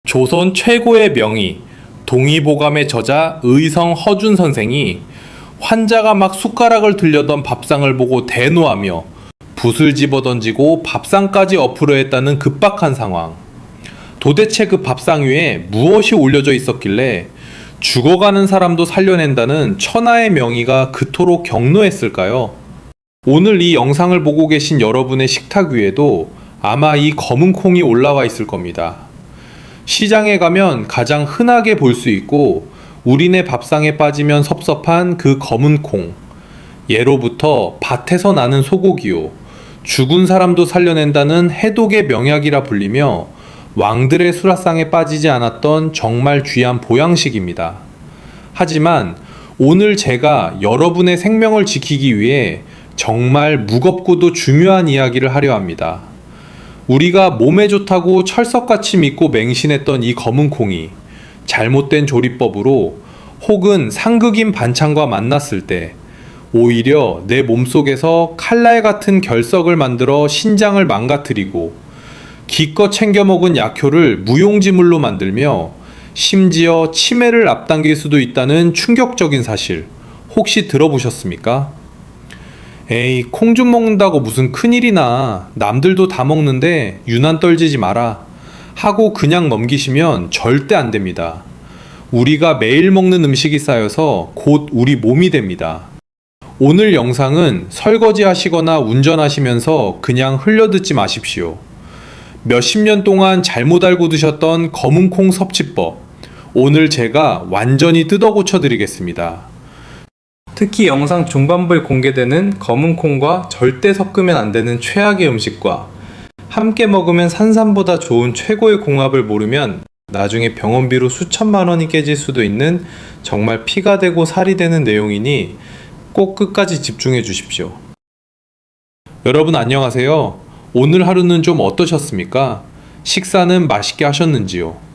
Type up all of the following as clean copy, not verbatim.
조선 최고의 명의 동의보감의 저자 의성 허준 선생이 환자가 막 숟가락을 들려던 밥상을 보고 대노하며 붓을 집어던지고 밥상까지 엎으려 했다는 급박한 상황. 도대체 그 밥상 위에 무엇이 올려져 있었길래 죽어가는 사람도 살려낸다는 천하의 명의가 그토록 격노했을까요? 오늘 이 영상을 보고 계신 여러분의 식탁 위에도 아마 이 검은 콩이 올라와 있을 겁니다. 시장에 가면 가장 흔하게 볼 수 있고 우리네 밥상에 빠지면 섭섭한 그 검은 콩. 예로부터 밭에서 나는 소고기요, 죽은 사람도 살려낸다는 해독의 명약이라 불리며 왕들의 수라상에 빠지지 않았던 정말 귀한 보양식입니다. 하지만 오늘 제가 여러분의 생명을 지키기 위해 정말 무겁고도 중요한 이야기를 하려 합니다. 우리가 몸에 좋다고 철석같이 믿고 맹신했던 이 검은 콩이 잘못된 조리법으로 혹은 상극인 반찬과 만났을 때 오히려 내 몸속에서 칼날 같은 결석을 만들어 신장을 망가뜨리고 기껏 챙겨 먹은 약효를 무용지물로 만들며 심지어 치매를 앞당길 수도 있다는 충격적인 사실 혹시 들어보셨습니까? 에이, 콩 좀 먹는다고 무슨 큰일이나, 남들도 다 먹는데 유난 떨지지 마라 하고 그냥 넘기시면 절대 안 됩니다. 우리가 매일 먹는 음식이 쌓여서 곧 우리 몸이 됩니다. 오늘 영상은 설거지 하시거나 운전하시면서 그냥 흘려듣지 마십시오. 몇십 년 동안 잘못 알고 드셨던 검은 콩 섭취법, 오늘 제가 완전히 뜯어 고쳐 드리겠습니다. 특히 영상 중반부에 공개되는 검은 콩과 절대 섞으면 안 되는 최악의 음식과 함께 먹으면 산삼보다 좋은 최고의 궁합을 모르면 나중에 병원비로 수천만 원이 깨질 수도 있는 정말 피가 되고 살이 되는 내용이니 꼭 끝까지 집중해 주십시오. 여러분 안녕하세요. 오늘 하루는 좀 어떠셨습니까? 식사는 맛있게 하셨는지요?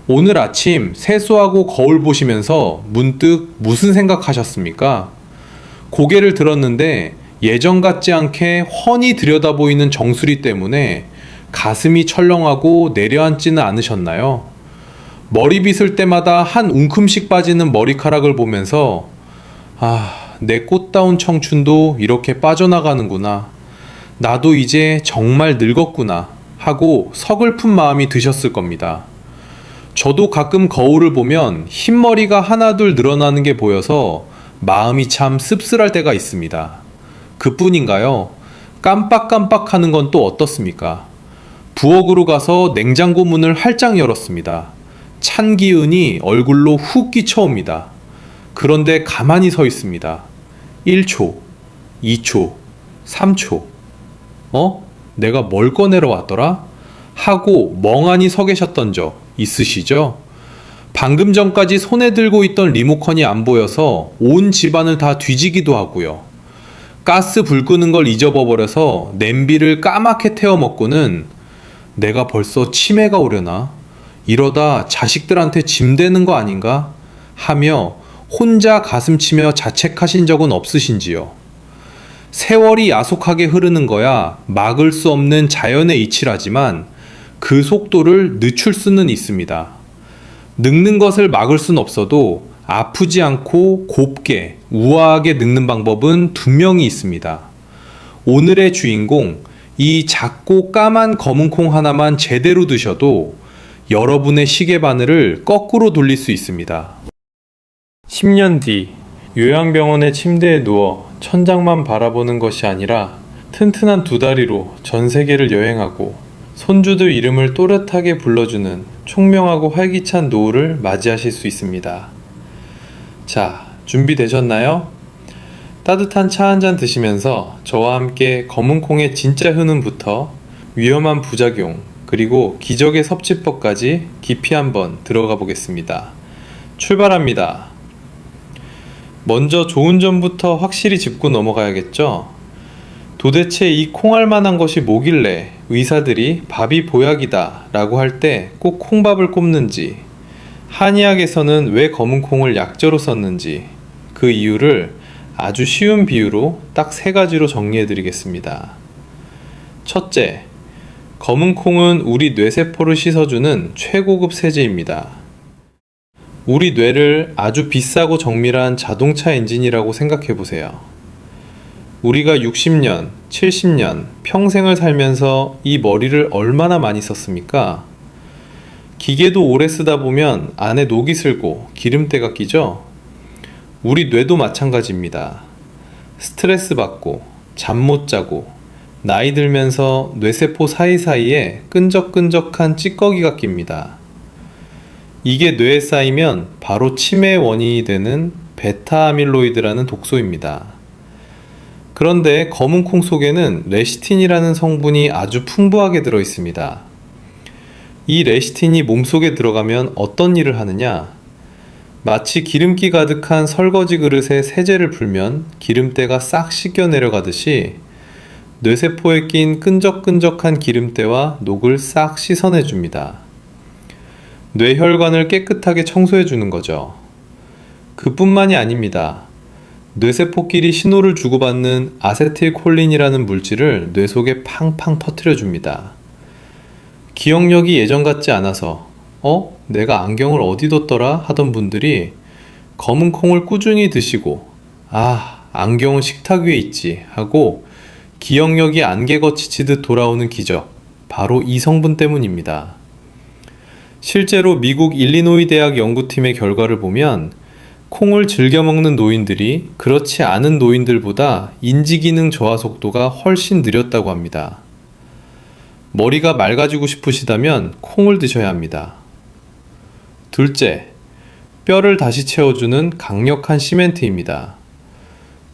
오늘 아침 세수하고 거울 보시면서 문득 무슨 생각하셨습니까? 고개를 들었는데 예전 같지 않게 훤히 들여다보이는 정수리 때문에 가슴이 철렁하고 내려앉지는 않으셨나요? 머리 빗을 때마다 한 움큼씩 빠지는 머리카락을 보면서 내 꽃다운 청춘도 이렇게 빠져나가는구나. 나도 이제 정말 늙었구나 하고 서글픈 마음이 드셨을 겁니다. 저도 가끔 거울을 보면 흰머리가 하나둘 늘어나는 게 보여서 마음이 참 씁쓸할 때가 있습니다. 그뿐인가요? 깜빡깜빡 하는 건 또 어떻습니까? 부엌으로 가서 냉장고 문을 활짝 열었습니다. 찬 기운이 얼굴로 훅 끼쳐옵니다. 그런데 가만히 서 있습니다. 1초, 2초, 3초. 내가 뭘 꺼내러 왔더라? 하고 멍하니 서 계셨던 적 있으시죠? 방금 전까지 손에 들고 있던 리모컨이 안 보여서 온 집안을 다 뒤지기도 하고요. 가스 불 끄는 걸 잊어버려서 냄비를 까맣게 태워 먹고는 내가 벌써 치매가 오려나? 이러다 자식들한테 짐 되는 거 아닌가? 하며 혼자 가슴 치며 자책하신 적은 없으신지요? 세월이 야속하게 흐르는 거야 막을 수 없는 자연의 이치라지만 그 속도를 늦출 수는 있습니다. 늙는 것을 막을 순 없어도 아프지 않고 곱게 우아하게 늙는 방법은 분명히 있습니다. 오늘의 주인공, 이 작고 까만 검은 콩 하나만 제대로 드셔도 여러분의 시계 바늘을 거꾸로 돌릴 수 있습니다. 10년 뒤 요양병원의 침대에 누워 천장만 바라보는 것이 아니라 튼튼한 두 다리로 전 세계를 여행하고 손주들 이름을 또렷하게 불러주는 총명하고 활기찬 노후를 맞이하실 수 있습니다. 자, 준비되셨나요? 따뜻한 차 한 잔 드시면서 저와 함께 검은 콩의 진짜 효능부터 위험한 부작용, 그리고 기적의 섭취법까지 깊이 한번 들어가 보겠습니다. 출발합니다. 먼저 좋은 점부터 확실히 짚고 넘어가야겠죠? 도대체 이 콩알 만한 것이 뭐길래 의사들이 밥이 보약이다 라고 할 때 꼭 콩밥을 꼽는지, 한의학에서는 왜 검은 콩을 약재로 썼는지 그 이유를 아주 쉬운 비유로 딱 3가지로 정리해 드리겠습니다. 첫째, 검은 콩은 우리 뇌세포를 씻어주는 최고급 세제입니다. 우리 뇌를 아주 비싸고 정밀한 자동차 엔진이라고 생각해 보세요. 우리가 60년, 70년, 평생을 살면서 이 머리를 얼마나 많이 썼습니까? 기계도 오래 쓰다 보면 안에 녹이 슬고 기름때가 끼죠? 우리 뇌도 마찬가지입니다. 스트레스 받고, 잠 못 자고, 나이 들면서 뇌세포 사이사이에 끈적끈적한 찌꺼기가 낍니다. 이게 뇌에 쌓이면 바로 치매의 원인이 되는 베타아밀로이드라는 독소입니다. 그런데 검은 콩 속에는 레시틴이라는 성분이 아주 풍부하게 들어 있습니다. 이 레시틴이 몸속에 들어가면 어떤 일을 하느냐? 마치 기름기 가득한 설거지 그릇에 세제를 풀면 기름때가 싹 씻겨 내려가듯이 뇌세포에 낀 끈적끈적한 기름때와 녹을 싹 씻어내 줍니다. 뇌혈관을 깨끗하게 청소해 주는 거죠. 그뿐만이 아닙니다. 뇌세포끼리 신호를 주고받는 아세틸콜린이라는 물질을 뇌 속에 팡팡 퍼뜨려 줍니다. 기억력이 예전 같지 않아서 내가 안경을 어디 뒀더라 하던 분들이 검은 콩을 꾸준히 드시고 안경은 식탁 위에 있지 하고 기억력이 안개 거치듯 돌아오는 기적, 바로 이 성분 때문입니다. 실제로 미국 일리노이 대학 연구팀의 결과를 보면 콩을 즐겨 먹는 노인들이 그렇지 않은 노인들보다 인지기능 저하 속도가 훨씬 느렸다고 합니다. 머리가 맑아지고 싶으시다면 콩을 드셔야 합니다. 둘째, 뼈를 다시 채워주는 강력한 시멘트입니다.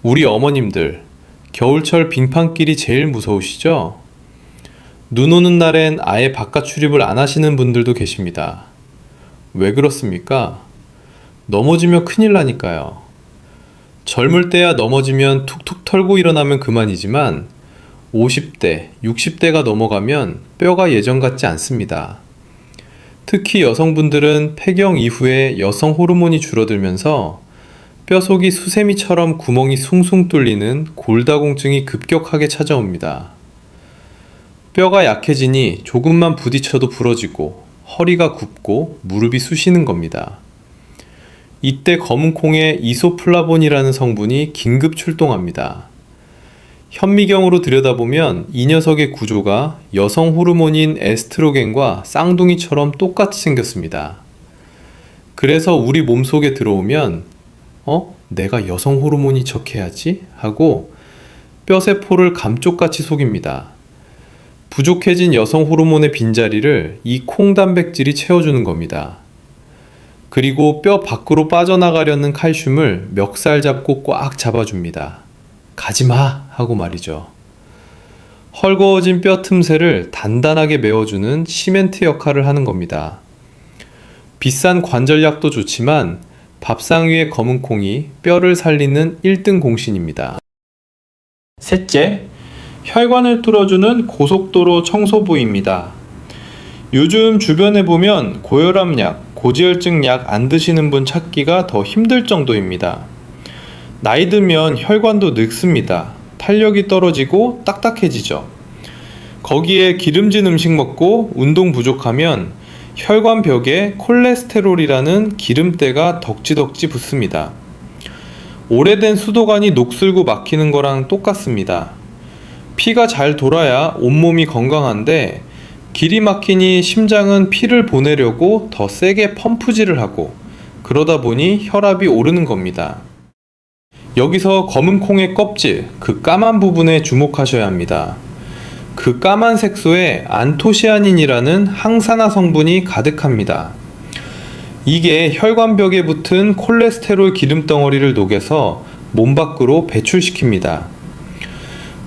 우리 어머님들, 겨울철 빙판길이 제일 무서우시죠? 눈 오는 날엔 아예 바깥 출입을 안 하시는 분들도 계십니다. 왜 그렇습니까? 넘어지면 큰일 나니까요. 젊을 때야 넘어지면 툭툭 털고 일어나면 그만이지만 50대, 60대가 넘어가면 뼈가 예전 같지 않습니다. 특히 여성분들은 폐경 이후에 여성 호르몬이 줄어들면서 뼈속이 수세미처럼 구멍이 숭숭 뚫리는 골다공증이 급격하게 찾아옵니다. 뼈가 약해지니 조금만 부딪혀도 부러지고 허리가 굽고 무릎이 쑤시는 겁니다. 이때 검은 콩에 이소플라본이라는 성분이 긴급 출동합니다. 현미경으로 들여다보면 이 녀석의 구조가 여성 호르몬인 에스트로겐과 쌍둥이처럼 똑같이 생겼습니다. 그래서 우리 몸속에 들어오면 내가 여성 호르몬이 척해야지 하고 뼈세포를 감쪽같이 속입니다. 부족해진 여성 호르몬의 빈자리를 이 콩 단백질이 채워주는 겁니다. 그리고 뼈 밖으로 빠져나가려는 칼슘을 멱살 잡고 꽉 잡아줍니다. 가지마 하고 말이죠. 헐거워진 뼈 틈새를 단단하게 메워주는 시멘트 역할을 하는 겁니다. 비싼 관절약도 좋지만 밥상 위의 검은 콩이 뼈를 살리는 1등 공신입니다. 셋째, 혈관을 뚫어주는 고속도로 청소부입니다. 요즘 주변에 보면 고혈압약, 고지혈증 약 안 드시는 분 찾기가 더 힘들 정도입니다. 나이 들면 혈관도 늙습니다. 탄력이 떨어지고 딱딱해지죠. 거기에 기름진 음식 먹고 운동 부족하면 혈관 벽에 콜레스테롤이라는 기름때가 덕지덕지 붙습니다. 오래된 수도관이 녹슬고 막히는 거랑 똑같습니다. 피가 잘 돌아야 온몸이 건강한데 길이 막히니 심장은 피를 보내려고 더 세게 펌프질을 하고 그러다 보니 혈압이 오르는 겁니다. 여기서 검은 콩의 껍질, 그 까만 부분에 주목하셔야 합니다. 그 까만 색소에 안토시아닌이라는 항산화 성분이 가득합니다. 이게 혈관벽에 붙은 콜레스테롤 기름덩어리를 녹여서 몸 밖으로 배출시킵니다.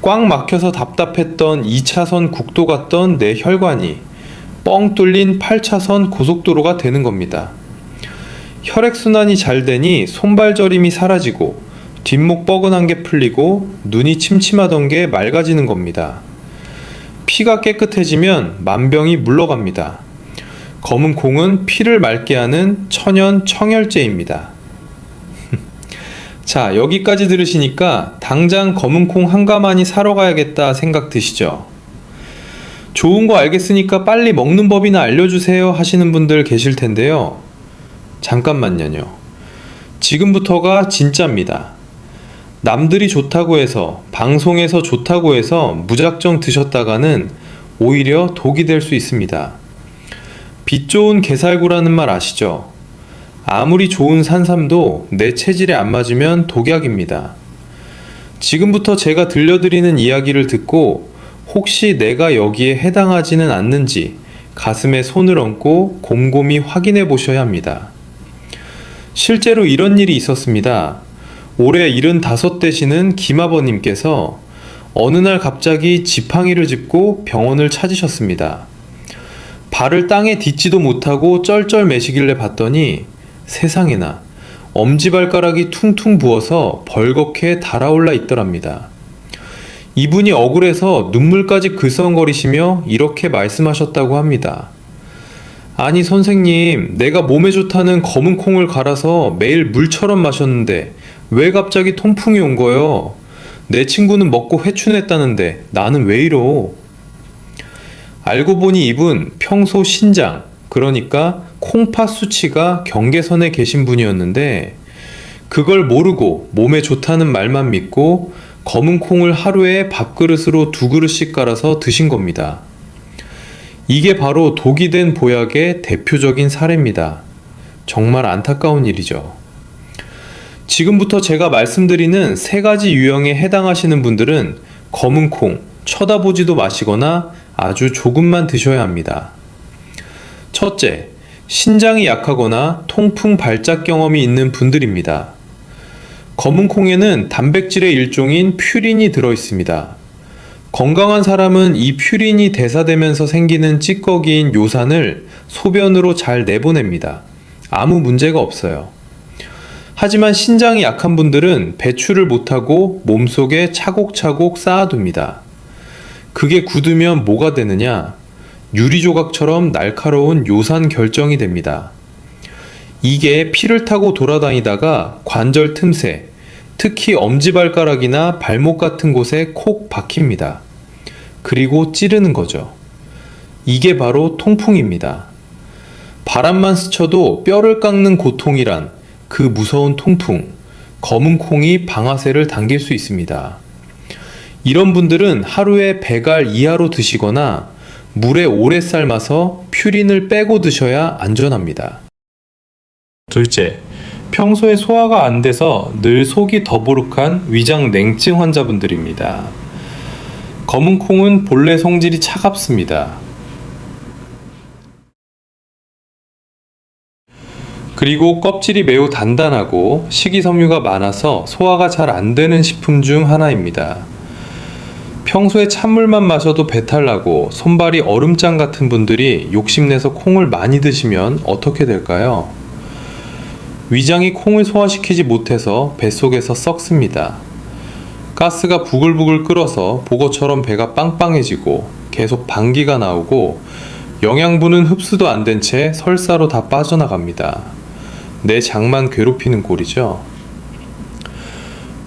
꽉 막혀서 답답했던 2차선 국도 같던 내 혈관이 뻥 뚫린 8차선 고속도로가 되는 겁니다. 혈액순환이 잘 되니 손발 저림이 사라지고 뒷목 뻐근한 게 풀리고 눈이 침침하던 게 맑아지는 겁니다. 피가 깨끗해지면 만병이 물러갑니다. 검은 콩은 피를 맑게 하는 천연 청혈제입니다. 자, 여기까지 들으시니까 당장 검은 콩 한 가마니 사러 가야겠다 생각 드시죠? 좋은 거 알겠으니까 빨리 먹는 법이나 알려주세요 하시는 분들 계실 텐데요. 잠깐만요. 지금부터가 진짜입니다. 남들이 좋다고 해서, 방송에서 좋다고 해서 무작정 드셨다가는 오히려 독이 될 수 있습니다. 빛 좋은 게살구라는 말 아시죠? 아무리 좋은 산삼도 내 체질에 안 맞으면 독약입니다. 지금부터 제가 들려드리는 이야기를 듣고 혹시 내가 여기에 해당하지는 않는지 가슴에 손을 얹고 곰곰이 확인해 보셔야 합니다. 실제로 이런 일이 있었습니다. 올해 75 되시는 김아버님께서 어느 날 갑자기 지팡이를 짚고 병원을 찾으셨습니다. 발을 땅에 딛지도 못하고 쩔쩔매시길래 봤더니 세상에나 엄지발가락이 퉁퉁 부어서 벌겋게 달아올라 있더랍니다. 이분이 억울해서 눈물까지 글썽거리시며 이렇게 말씀하셨다고 합니다. 아니 선생님, 내가 몸에 좋다는 검은 콩을 갈아서 매일 물처럼 마셨는데 왜 갑자기 통풍이 온 거요? 내 친구는 먹고 회춘했다는데 나는 왜 이러? 알고 보니 이분 평소 신장, 그러니까 콩팥 수치가 경계선에 계신 분이었는데 그걸 모르고 몸에 좋다는 말만 믿고 검은 콩을 하루에 밥그릇으로 2그릇씩 갈아서 드신 겁니다. 이게 바로 독이 된 보약의 대표적인 사례입니다. 정말 안타까운 일이죠. 지금부터 제가 말씀드리는 3가지 유형에 해당하시는 분들은 검은 콩 쳐다보지도 마시거나 아주 조금만 드셔야 합니다. 첫째, 신장이 약하거나 통풍 발작 경험이 있는 분들입니다. 검은 콩에는 단백질의 일종인 퓨린이 들어있습니다. 건강한 사람은 이 퓨린이 대사되면서 생기는 찌꺼기인 요산을 소변으로 잘 내보냅니다. 아무 문제가 없어요. 하지만 신장이 약한 분들은 배출을 못하고 몸속에 차곡차곡 쌓아둡니다. 그게 굳으면 뭐가 되느냐? 유리조각처럼 날카로운 요산 결정이 됩니다. 이게 피를 타고 돌아다니다가 관절 틈새, 특히 엄지발가락이나 발목 같은 곳에 콕 박힙니다. 그리고 찌르는 거죠. 이게 바로 통풍입니다. 바람만 스쳐도 뼈를 깎는 고통이란 그 무서운 통풍, 검은 콩이 방아쇠를 당길 수 있습니다. 이런 분들은 하루에 배갈 이하로 드시거나 물에 오래 삶아서 퓨린을 빼고 드셔야 안전합니다. 둘째, 평소에 소화가 안 돼서 늘 속이 더부룩한 위장 냉증 환자분들입니다. 검은 콩은 본래 성질이 차갑습니다. 그리고 껍질이 매우 단단하고 식이섬유가 많아서 소화가 잘 안 되는 식품 중 하나입니다. 평소에 찬물만 마셔도 배탈 나고 손발이 얼음장 같은 분들이 욕심내서 콩을 많이 드시면 어떻게 될까요? 위장이 콩을 소화시키지 못해서 뱃속에서 썩습니다. 가스가 부글부글 끓어서 보거처럼 배가 빵빵해지고 계속 방귀가 나오고 영양분은 흡수도 안 된 채 설사로 다 빠져나갑니다. 내 장만 괴롭히는 꼴이죠.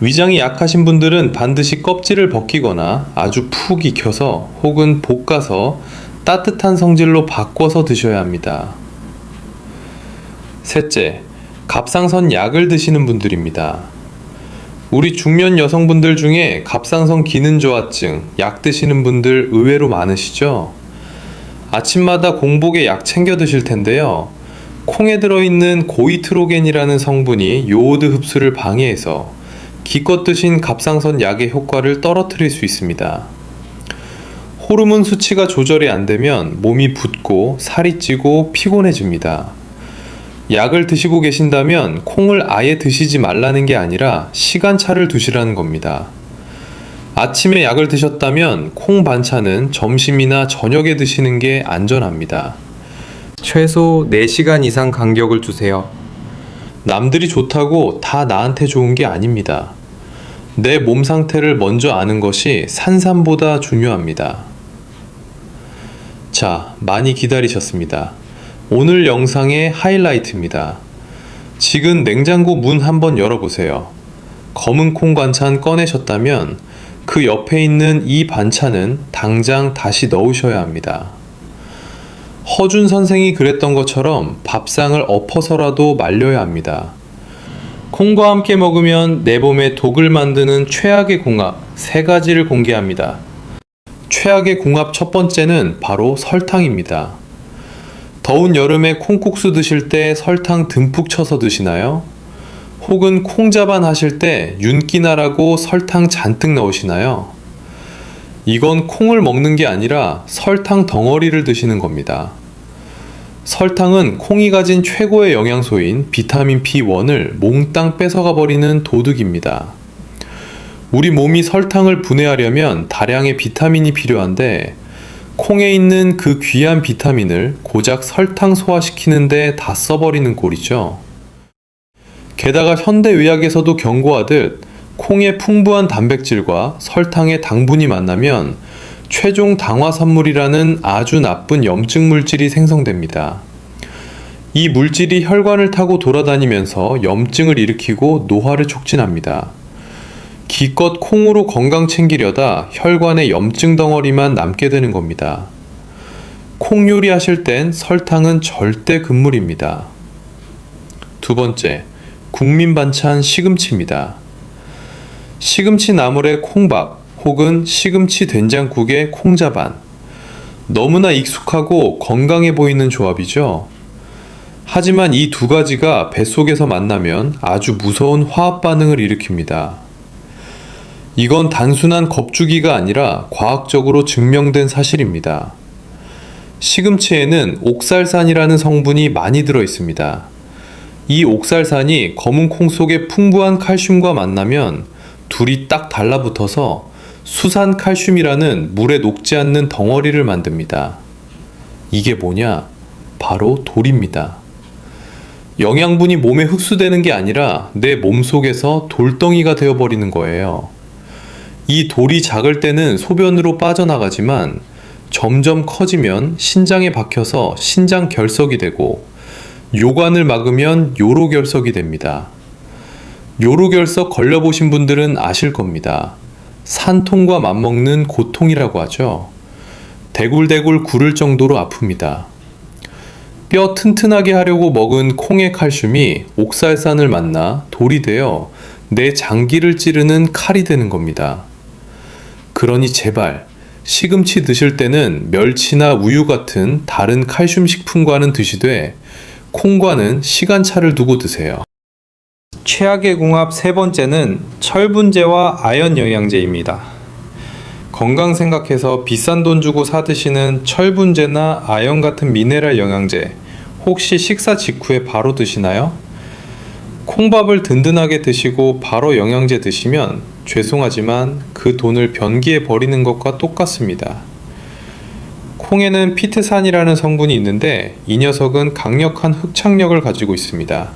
위장이 약하신 분들은 반드시 껍질을 벗기거나 아주 푹 익혀서 혹은 볶아서 따뜻한 성질로 바꿔서 드셔야 합니다. 셋째, 갑상선 약을 드시는 분들입니다. 우리 중년 여성분들 중에 갑상선 기능 저하증 약 드시는 분들 의외로 많으시죠? 아침마다 공복에 약 챙겨 드실 텐데요. 콩에 들어있는 고이트로겐이라는 성분이 요오드 흡수를 방해해서 기껏 드신 갑상선 약의 효과를 떨어뜨릴 수 있습니다. 호르몬 수치가 조절이 안 되면 몸이 붓고 살이 찌고 피곤해집니다. 약을 드시고 계신다면 콩을 아예 드시지 말라는 게 아니라 시간차를 두시라는 겁니다. 아침에 약을 드셨다면 콩 반찬은 점심이나 저녁에 드시는 게 안전합니다. 최소 4시간 이상 간격을 두세요. 남들이 좋다고 다 나한테 좋은 게 아닙니다. 내 몸 상태를 먼저 아는 것이 산삼보다 중요합니다. 자, 많이 기다리셨습니다. 오늘 영상의 하이라이트입니다. 지금 냉장고 문 한번 열어보세요. 검은 콩 반찬 꺼내셨다면 그 옆에 있는 이 반찬은 당장 다시 넣으셔야 합니다. 허준 선생이 그랬던 것처럼 밥상을 엎어서라도 말려야 합니다. 콩과 함께 먹으면 내 몸에 독을 만드는 최악의 궁합 3가지를 공개합니다. 최악의 궁합 첫 번째는 바로 설탕입니다. 더운 여름에 콩국수 드실 때 설탕 듬뿍 쳐서 드시나요? 혹은 콩자반 하실 때 윤기 나라고 설탕 잔뜩 넣으시나요? 이건 콩을 먹는 게 아니라 설탕 덩어리를 드시는 겁니다. 설탕은 콩이 가진 최고의 영양소인 비타민 B1을 몽땅 뺏어가 버리는 도둑입니다. 우리 몸이 설탕을 분해하려면 다량의 비타민이 필요한데 콩에 있는 그 귀한 비타민을 고작 설탕 소화시키는데 다 써버리는 꼴이죠. 게다가 현대의학에서도 경고하듯 콩의 풍부한 단백질과 설탕의 당분이 만나면 최종 당화산물이라는 아주 나쁜 염증 물질이 생성됩니다. 이 물질이 혈관을 타고 돌아다니면서 염증을 일으키고 노화를 촉진합니다. 기껏 콩으로 건강 챙기려다 혈관에 염증 덩어리만 남게 되는 겁니다. 콩 요리하실 땐 설탕은 절대 금물입니다. 두 번째, 국민 반찬 시금치입니다. 시금치 나물에 콩밥 혹은 시금치 된장국에 콩자반. 너무나 익숙하고 건강해 보이는 조합이죠. 하지만 이 2가지가 뱃속에서 만나면 아주 무서운 화학 반응을 일으킵니다. 이건 단순한 겁주기가 아니라 과학적으로 증명된 사실입니다. 시금치에는 옥살산이라는 성분이 많이 들어 있습니다. 이 옥살산이 검은 콩 속의 풍부한 칼슘과 만나면 둘이 딱 달라붙어서 수산칼슘이라는 물에 녹지 않는 덩어리를 만듭니다. 이게 뭐냐? 바로 돌입니다. 영양분이 몸에 흡수되는 게 아니라 내 몸속에서 돌덩이가 되어버리는 거예요. 이 돌이 작을 때는 소변으로 빠져나가지만 점점 커지면 신장에 박혀서 신장 결석이 되고 요관을 막으면 요로결석이 됩니다. 요로결석 걸려보신 분들은 아실 겁니다. 산통과 맞먹는 고통이라고 하죠. 대굴대굴 구를 정도로 아픕니다. 뼈 튼튼하게 하려고 먹은 콩의 칼슘이 옥살산을 만나 돌이 되어 내 장기를 찌르는 칼이 되는 겁니다. 그러니 제발 시금치 드실 때는 멸치나 우유 같은 다른 칼슘 식품과는 드시되 콩과는 시간차를 두고 드세요. 최악의 궁합 3번째는 철분제와 아연 영양제입니다. 건강 생각해서 비싼 돈 주고 사 드시는 철분제나 아연 같은 미네랄 영양제 혹시 식사 직후에 바로 드시나요? 콩밥을 든든하게 드시고 바로 영양제 드시면 죄송하지만 그 돈을 변기에 버리는 것과 똑같습니다. 콩에는 피트산이라는 성분이 있는데 이 녀석은 강력한 흡착력을 가지고 있습니다.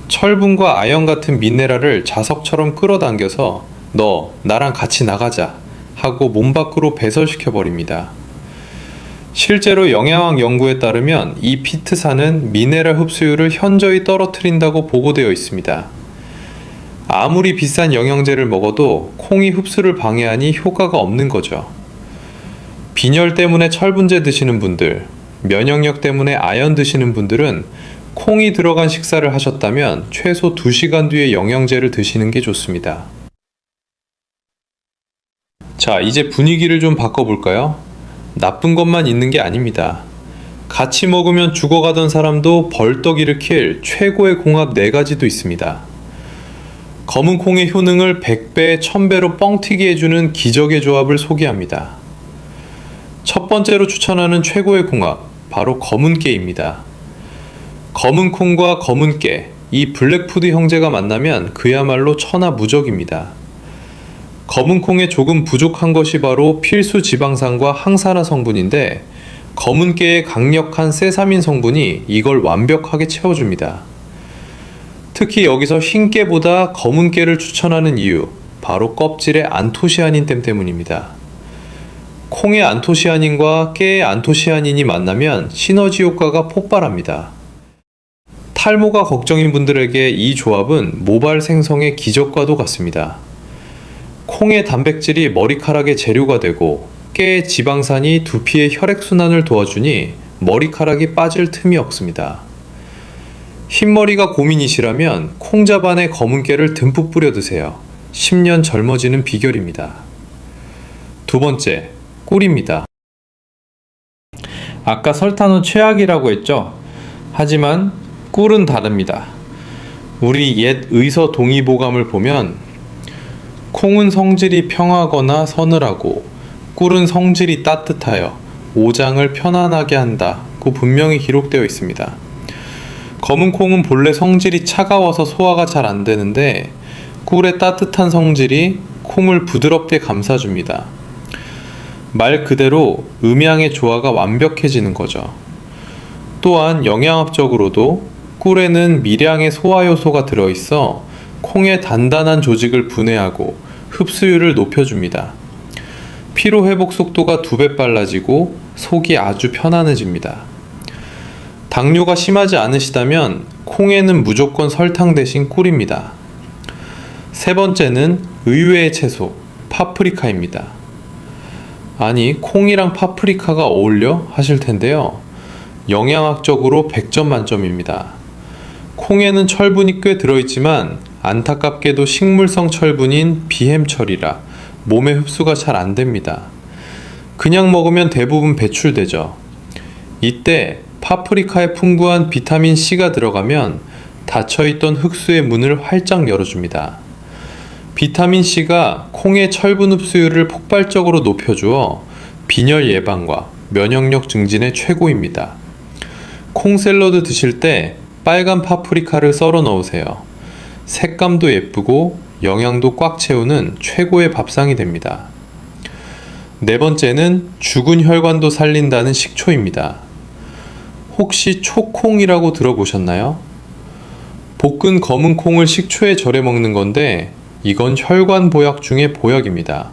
철분과 아연 같은 미네랄을 자석처럼 끌어당겨서 너 나랑 같이 나가자 하고 몸 밖으로 배설시켜 버립니다. 실제로 영양학 연구에 따르면 이 피트산은 미네랄 흡수율을 현저히 떨어뜨린다고 보고되어 있습니다. 아무리 비싼 영양제를 먹어도 콩이 흡수를 방해하니 효과가 없는 거죠. 빈혈 때문에 철분제 드시는 분들, 면역력 때문에 아연 드시는 분들은 콩이 들어간 식사를 하셨다면 최소 2시간 뒤에 영양제를 드시는 게 좋습니다. 자, 이제 분위기를 좀 바꿔볼까요? 나쁜 것만 있는 게 아닙니다. 같이 먹으면 죽어가던 사람도 벌떡 일으킬 최고의 궁합 4가지도 있습니다. 검은 콩의 효능을 100배, 1000배로 뻥튀기 해주는 기적의 조합을 소개합니다. 첫 번째로 추천하는 최고의 궁합, 바로 검은 깨입니다. 검은 콩과 검은 깨, 이 블랙푸드 형제가 만나면 그야말로 천하무적입니다. 검은 콩에 조금 부족한 것이 바로 필수 지방산과 항산화 성분인데 검은 깨의 강력한 세사민 성분이 이걸 완벽하게 채워줍니다. 특히 여기서 흰 깨보다 검은 깨를 추천하는 이유, 바로 껍질의 안토시아닌 때문입니다. 콩의 안토시아닌과 깨의 안토시아닌이 만나면 시너지 효과가 폭발합니다. 탈모가 걱정인 분들에게 이 조합은 모발 생성의 기적과도 같습니다. 콩의 단백질이 머리카락의 재료가 되고 깨의 지방산이 두피의 혈액순환을 도와주니 머리카락이 빠질 틈이 없습니다. 흰머리가 고민이시라면 콩잡 안에 검은 깨를 듬뿍 뿌려 드세요. 10년 젊어지는 비결입니다. 두 번째, 꿀입니다. 아까 설탕은 최악이라고 했죠? 하지만 꿀은 다릅니다. 우리 옛 의서 동의보감을 보면 콩은 성질이 평하거나 서늘하고 꿀은 성질이 따뜻하여 오장을 편안하게 한다고 분명히 기록되어 있습니다. 검은 콩은 본래 성질이 차가워서 소화가 잘 안 되는데 꿀의 따뜻한 성질이 콩을 부드럽게 감싸줍니다. 말 그대로 음양의 조화가 완벽해지는 거죠. 또한 영양학적으로도 꿀에는 미량의 소화 요소가 들어있어 콩의 단단한 조직을 분해하고 흡수율을 높여줍니다. 피로 회복 속도가 2배 빨라지고 속이 아주 편안해집니다. 당뇨가 심하지 않으시다면 콩에는 무조건 설탕 대신 꿀입니다. 세 번째는 의외의 채소, 파프리카입니다. 아니, 콩이랑 파프리카가 어울려? 하실 텐데요. 영양학적으로 100점 만점입니다. 콩에는 철분이 꽤 들어있지만 안타깝게도 식물성 철분인 비햄철이라 몸에 흡수가 잘 안됩니다. 그냥 먹으면 대부분 배출되죠. 이때 파프리카에 풍부한 비타민 C가 들어가면 닫혀있던 흑수의 문을 활짝 열어줍니다. 비타민 C가 콩의 철분 흡수율을 폭발적으로 높여주어 빈혈 예방과 면역력 증진에 최고입니다. 콩 샐러드 드실 때 빨간 파프리카를 썰어 넣으세요. 색감도 예쁘고 영양도 꽉 채우는 최고의 밥상이 됩니다. 네 번째는 죽은 혈관도 살린다는 식초입니다. 혹시 초콩이라고 들어보셨나요? 볶은 검은 콩을 식초에 절여 먹는 건데 이건 혈관 보약 중의 보약입니다.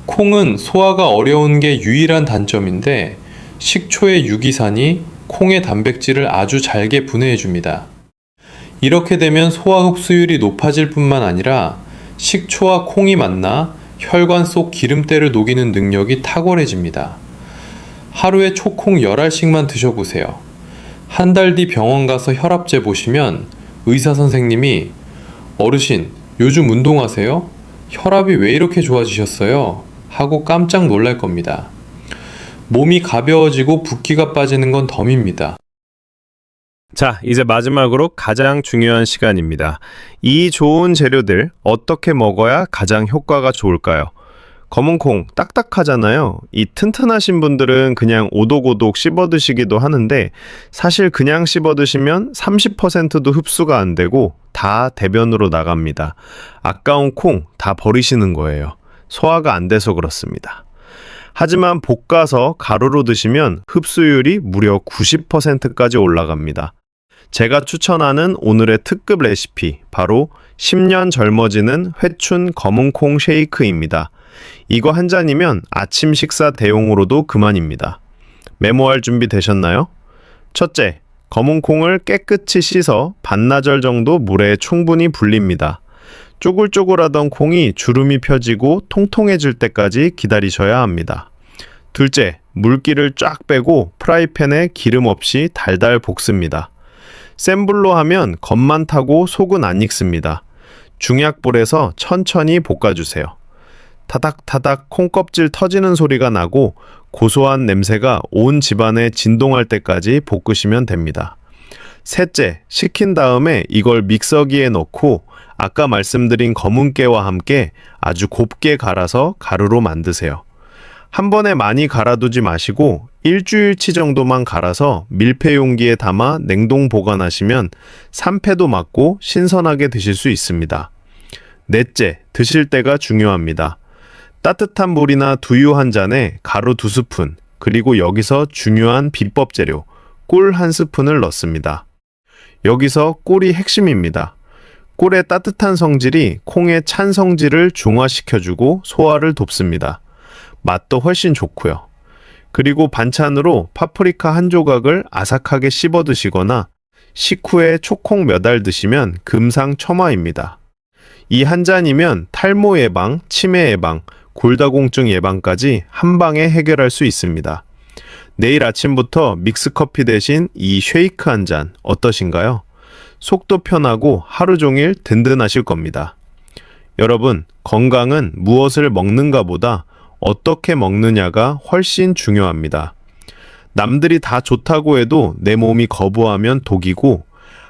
콩은 소화가 어려운 게 유일한 단점인데 식초의 유기산이 콩의 단백질을 아주 잘게 분해해 줍니다. 이렇게 되면 소화 흡수율이 높아질 뿐만 아니라 식초와 콩이 만나 혈관 속 기름때를 녹이는 능력이 탁월해집니다. 하루에 초콩 10알씩만 드셔보세요. 한 달 뒤 병원 가서 혈압재 보시면 의사 선생님이 어르신, 요즘 운동하세요? 혈압이 왜 이렇게 좋아지셨어요? 하고 깜짝 놀랄 겁니다. 몸이 가벼워지고 붓기가 빠지는 건 덤입니다. 자, 이제 마지막으로 가장 중요한 시간입니다. 이 좋은 재료들 어떻게 먹어야 가장 효과가 좋을까요? 검은 콩 딱딱하잖아요. 이 튼튼하신 분들은 그냥 오독오독 씹어 드시기도 하는데 사실 그냥 씹어 드시면 30%도 흡수가 안 되고 다 대변으로 나갑니다. 아까운 콩 다 버리시는 거예요. 소화가 안 돼서 그렇습니다. 하지만 볶아서 가루로 드시면 흡수율이 무려 90%까지 올라갑니다. 제가 추천하는 오늘의 특급 레시피, 바로 10년 젊어지는 회춘 검은콩 쉐이크입니다. 이거 한 잔이면 아침 식사 대용으로도 그만입니다. 메모할 준비 되셨나요? 첫째, 검은콩을 깨끗이 씻어 반나절 정도 물에 충분히 불립니다. 쪼글쪼글하던 콩이 주름이 펴지고 통통해질 때까지 기다리셔야 합니다. 둘째, 물기를 쫙 빼고 프라이팬에 기름 없이 달달 볶습니다. 센 불로 하면 겉만 타고 속은 안 익습니다. 중약불에서 천천히 볶아주세요. 타닥타닥 콩껍질 터지는 소리가 나고 고소한 냄새가 온 집안에 진동할 때까지 볶으시면 됩니다. 셋째, 식힌 다음에 이걸 믹서기에 넣고 아까 말씀드린 검은깨와 함께 아주 곱게 갈아서 가루로 만드세요. 한 번에 많이 갈아두지 마시고 일주일치 정도만 갈아서 밀폐 용기에 담아 냉동 보관하시면 산패도 막고 신선하게 드실 수 있습니다. 넷째, 드실 때가 중요합니다. 따뜻한 물이나 두유 한 잔에 가루 2스푼, 그리고 여기서 중요한 비법 재료, 꿀 1스푼을 넣습니다. 여기서 꿀이 핵심입니다. 꿀의 따뜻한 성질이 콩의 찬 성질을 중화시켜주고 소화를 돕습니다. 맛도 훨씬 좋고요. 그리고 반찬으로 파프리카 한 조각을 아삭하게 씹어 드시거나 식후에 초콩 몇 알 드시면 금상첨화입니다. 이 한 잔이면 탈모 예방, 치매 예방, 골다공증 예방까지 한 방에 해결할 수 있습니다. 내일 아침부터 믹스커피 대신 이 쉐이크 한 잔 어떠신가요? 속도 편하고 하루 종일 든든하실 겁니다. 여러분, 건강은 무엇을 먹는가 보다 어떻게 먹느냐가 훨씬 중요합니다. 남들이 다 좋다고 해도 내 몸이 거부하면 독이고,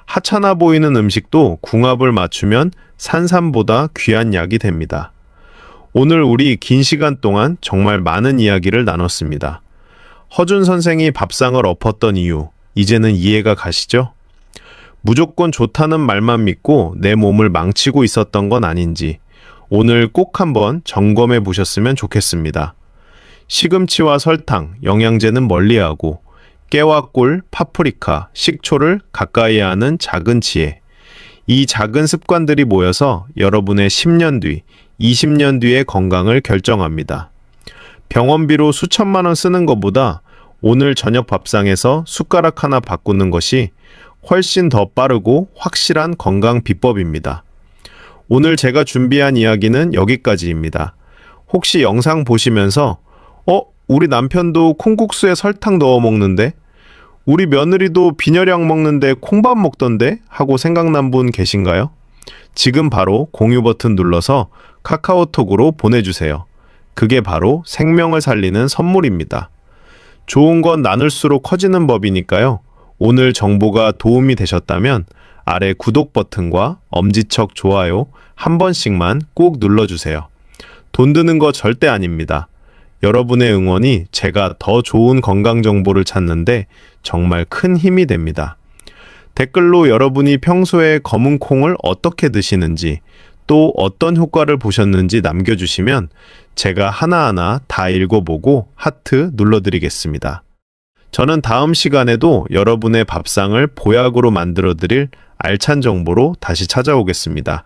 하찮아 보이는 음식도 궁합을 맞추면 산삼보다 귀한 약이 됩니다. 오늘 우리 긴 시간 동안 정말 많은 이야기를 나눴습니다. 허준 선생이 밥상을 엎었던 이유, 이제는 이해가 가시죠? 무조건 좋다는 말만 믿고 내 몸을 망치고 있었던 건 아닌지 오늘 꼭 한번 점검해 보셨으면 좋겠습니다. 시금치와 설탕, 영양제는 멀리하고 깨와 꿀, 파프리카, 식초를 가까이 하는 작은 지혜. 이 작은 습관들이 모여서 여러분의 10년 뒤, 20년 뒤의 건강을 결정합니다. 병원비로 수천만 원 쓰는 것보다 오늘 저녁 밥상에서 숟가락 하나 바꾸는 것이 훨씬 더 빠르고 확실한 건강 비법입니다. 오늘 제가 준비한 이야기는 여기까지입니다. 혹시 영상 보시면서 우리 남편도 콩국수에 설탕 넣어 먹는데? 우리 며느리도 빈혈약 먹는데 콩밥 먹던데? 하고 생각난 분 계신가요? 지금 바로 공유 버튼 눌러서 카카오톡으로 보내주세요. 그게 바로 생명을 살리는 선물입니다. 좋은 건 나눌수록 커지는 법이니까요. 오늘 정보가 도움이 되셨다면 아래 구독 버튼과 엄지척 좋아요 한 번씩만 꼭 눌러주세요. 돈 드는 거 절대 아닙니다. 여러분의 응원이 제가 더 좋은 건강 정보를 찾는데 정말 큰 힘이 됩니다. 댓글로 여러분이 평소에 검은 콩을 어떻게 드시는지 또 어떤 효과를 보셨는지 남겨주시면 제가 하나하나 다 읽어보고 하트 눌러드리겠습니다. 저는 다음 시간에도 여러분의 밥상을 보약으로 만들어드릴 알찬 정보로 다시 찾아오겠습니다.